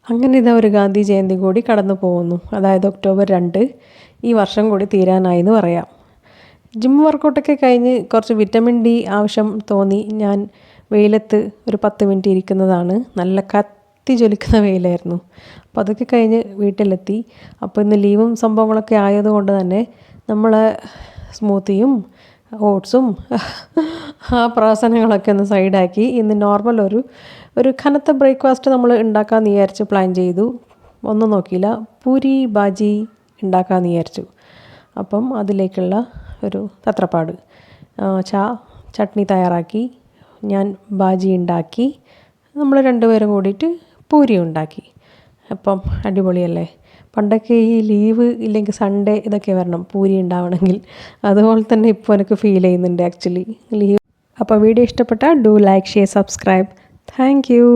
അങ്ങനെ ഇതാ ഒരു ഗാന്ധി ജയന്തി കൂടി കടന്നു പോകുന്നു. അതായത് ഒക്ടോബർ 2 ഈ വർഷം കൂടി തീരാനായി എന്ന് പറയാം. ജിം വർക്കൗട്ടൊക്കെ കഴിഞ്ഞ് കുറച്ച് വിറ്റമിൻ ഡി ആവശ്യം തോന്നി ഞാൻ വെയിലത്ത് ഒരു 10 മിനിറ്റ് ഇരിക്കുന്നതാണ്. നല്ല കത്തി ജ്വലിക്കുന്ന വെയിലായിരുന്നു. അപ്പോൾ അതൊക്കെ കഴിഞ്ഞ് വീട്ടിലെത്തി. അപ്പോൾ ഇന്ന് ലീവും സംഭവങ്ങളൊക്കെ ആയതുകൊണ്ട് തന്നെ നമ്മൾ സ്മൂത്തിയും ഓട്സും ആ പ്രവർത്തനങ്ങളൊക്കെ ഒന്ന് സൈഡാക്കി ഇന്ന് നോർമൽ ഒരു കനത്ത ബ്രേക്ക്ഫാസ്റ്റ് നമ്മൾ ഉണ്ടാക്കാമെന്ന് വിചാരിച്ച് പ്ലാൻ ചെയ്തു. ഒന്നും നോക്കിയില്ല, പൂരി ബാജി ഉണ്ടാക്കാമെന്ന് വിചാരിച്ചു. അപ്പം അതിലേക്കുള്ള ഒരു തത്രപ്പാട്, ചട്നി തയ്യാറാക്കി, ഞാൻ ബാജി ഉണ്ടാക്കി, നമ്മൾ രണ്ടുപേരും കൂടിയിട്ട് പൂരി ഉണ്ടാക്കി. അപ്പം അടിപൊളിയല്ലേ. പണ്ടൊക്കെ ഈ ലീവ് ഇല്ലെങ്കിൽ സൺഡേ ഇതൊക്കെ വരണം പൂരി ഉണ്ടാവണമെങ്കിൽ. അതുപോലെ തന്നെ ഇപ്പോൾ എനിക്ക് ഫീൽ ചെയ്യുന്നുണ്ട് ആക്ച്വലി ലീവ്. അപ്പോൾ വീഡിയോ ഇഷ്ടപ്പെട്ടാൽ do like, share, subscribe. Thank you.